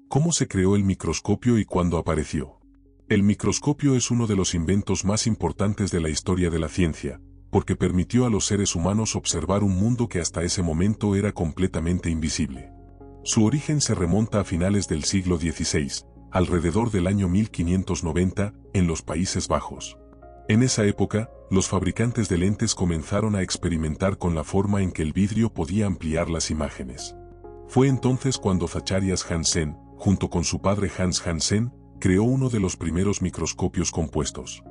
¿Cómo se creó el microscopio y cuándo apareció? El microscopio es uno de los inventos más importantes de la historia de la ciencia, porque permitió a los seres humanos observar un mundo que hasta ese momento era completamente invisible. Su origen se remonta a finales del siglo XVI, alrededor del año 1590, en los Países Bajos. En esa época, los fabricantes de lentes comenzaron a experimentar con la forma en que el vidrio podía ampliar las imágenes. Fue entonces cuando Zacharias Janssen, junto con su padre Hans Janssen, creó uno de los primeros microscopios compuestos.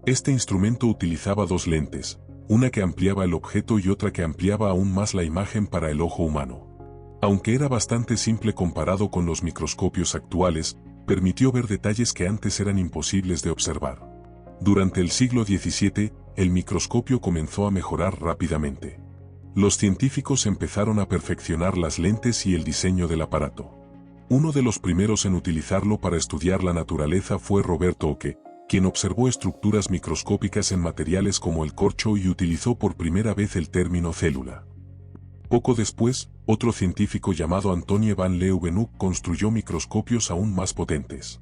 Este instrumento utilizaba dos lentes, una que ampliaba el objeto y otra que ampliaba aún más la imagen para el ojo humano. Aunque era bastante simple comparado con los microscopios actuales, permitió ver detalles que antes eran imposibles de observar. Durante el siglo XVII, el microscopio comenzó a mejorar rápidamente. Los científicos empezaron a perfeccionar las lentes y el diseño del aparato. Uno de los primeros en utilizarlo para estudiar la naturaleza fue Roberto Oke, quien observó estructuras microscópicas en materiales como el corcho y utilizó por primera vez el término célula. Poco después, otro científico llamado Antoine van Leeuwenhoek construyó microscopios aún más potentes.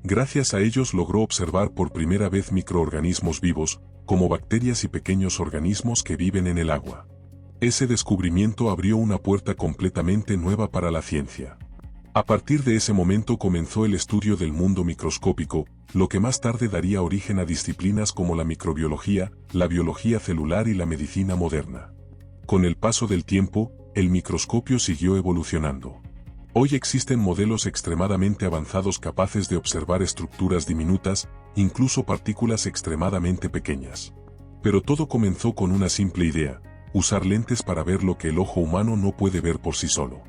Gracias a ellos logró observar por primera vez microorganismos vivos, como bacterias y pequeños organismos que viven en el agua. Ese descubrimiento abrió una puerta completamente nueva para la ciencia. A partir de ese momento comenzó el estudio del mundo microscópico, lo que más tarde daría origen a disciplinas como la microbiología, la biología celular y la medicina moderna. Con el paso del tiempo, el microscopio siguió evolucionando. Hoy existen modelos extremadamente avanzados capaces de observar estructuras diminutas, incluso partículas extremadamente pequeñas. Pero todo comenzó con una simple idea: usar lentes para ver lo que el ojo humano no puede ver por sí solo.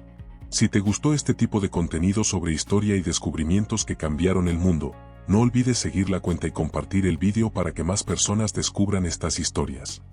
Si te gustó este tipo de contenido sobre historia y descubrimientos que cambiaron el mundo, no olvides seguir la cuenta y compartir el vídeo para que más personas descubran estas historias.